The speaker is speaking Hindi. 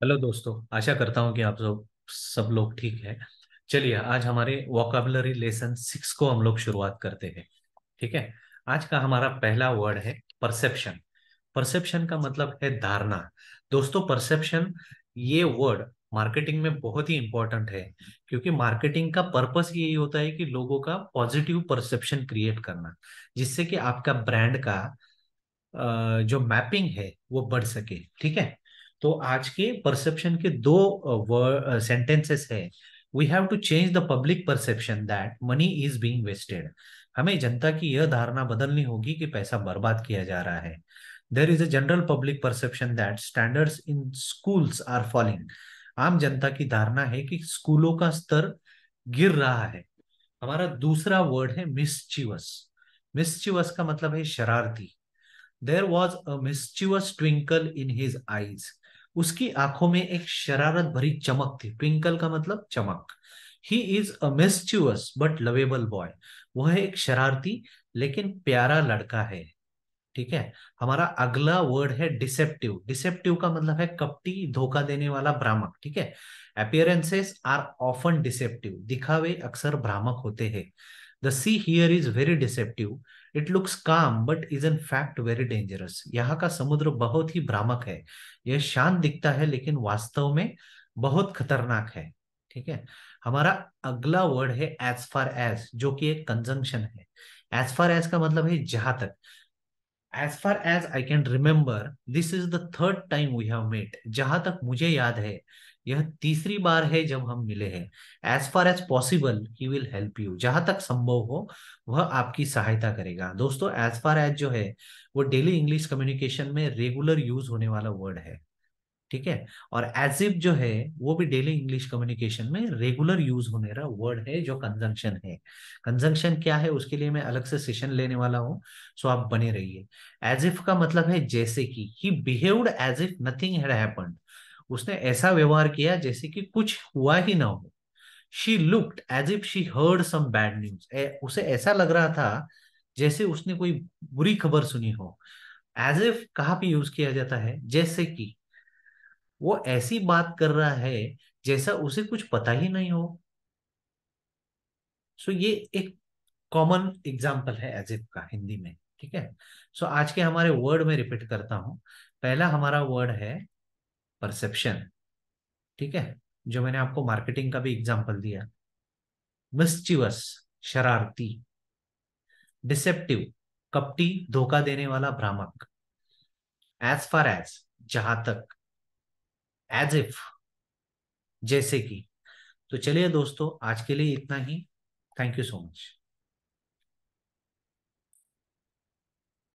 हेलो दोस्तों, आशा करता हूँ कि आप सब लोग ठीक है। चलिए, आज हमारे वोकेबलरी लेसन 6 को हम लोग शुरुआत करते हैं। ठीक है। आज का हमारा पहला वर्ड है परसेप्शन। परसेप्शन का मतलब है धारणा। दोस्तों, परसेप्शन ये वर्ड मार्केटिंग में बहुत ही इंपॉर्टेंट है, क्योंकि मार्केटिंग का पर्पस यही होता है कि लोगों का पॉजिटिव परसेप्शन क्रिएट करना, जिससे कि आपका ब्रांड का जो मैपिंग है वो बढ़ सके। ठीक है। तो आज के परसेप्शन के दो सेंटेंसेस है। We have to change the public perception that money is being wasted. हमें जनता की यह धारणा बदलनी होगी कि पैसा बर्बाद किया जा रहा है। There is a general public perception that standards in schools are falling. आम जनता की धारणा है कि स्कूलों का स्तर गिर रहा है। हमारा दूसरा वर्ड है मिसचिवस। मिसचिवस का मतलब है शरारती। There was a mischievous twinkle in his eyes. उसकी आंखों में एक शरारत भरी चमक थी। ट्विंकल का मतलब चमक। He is a mischievous but lovable boy. वह एक शरारती लेकिन प्यारा लड़का है। ठीक है। हमारा अगला वर्ड है डिसेप्टिव। डिसेप्टिव का मतलब है कपटी, धोखा देने वाला, भ्रामक। ठीक है। Appearances are often deceptive. दिखावे अक्सर भ्रामक होते हैं। The sea here is very deceptive. It looks calm but is in fact very dangerous. यहाँ का समुद्र बहुत ही भ्रामक है। यह शांत दिखता है लेकिन वास्तव में बहुत खतरनाक है। ठीक है। हमारा अगला वर्ड है एज फार एज, जो कि एक कंजंक्शन है। एज फार एज का मतलब है जहां तक। As far as I can remember this is the third time we have met. जहां तक मुझे याद है, यह तीसरी बार है जब हम मिले हैं। As far as possible he will help you. जहां तक संभव हो वह आपकी सहायता करेगा। दोस्तों, एज फार एज जो है वो डेली इंग्लिश कम्युनिकेशन में रेगुलर यूज होने वाला वर्ड है। ठीक है। और एज इफ जो है वो भी डेली इंग्लिश कम्युनिकेशन में रेगुलर यूज होने वाला वर्ड है, जो कंजंक्शन है। कंजंक्शन क्या है उसके लिए मैं अलग से सेशन लेने वाला हूं, सो आप बने रहिए। एज इफ का मतलब है जैसे कि। He behaved as if nothing had happened. उसने ऐसा व्यवहार किया जैसे कि कुछ हुआ ही ना हो। She looked as if she heard some bad news. उसे ऐसा लग रहा था जैसे उसने कोई बुरी खबर सुनी हो। एज इफ कहाँ पे यूज किया जाता है? जैसे कि वो ऐसी बात कर रहा है जैसा उसे कुछ पता ही नहीं हो। सो ये एक कॉमन एग्जाम्पल है एज इफ का हिंदी में। ठीक है। सो आज के हमारे वर्ड में रिपीट करता हूं। पहला हमारा वर्ड है परसेप्शन। ठीक है। जो मैंने आपको मार्केटिंग का भी एग्जाम्पल दिया। मिस्चिवस, शरारती। डिसेप्टिव, कपटी, धोखा देने वाला, भ्रामक। एज फार एज, जहां तक। एज इफ, जैसे कि। तो चलिए दोस्तों, आज के लिए इतना ही। Thank you so much.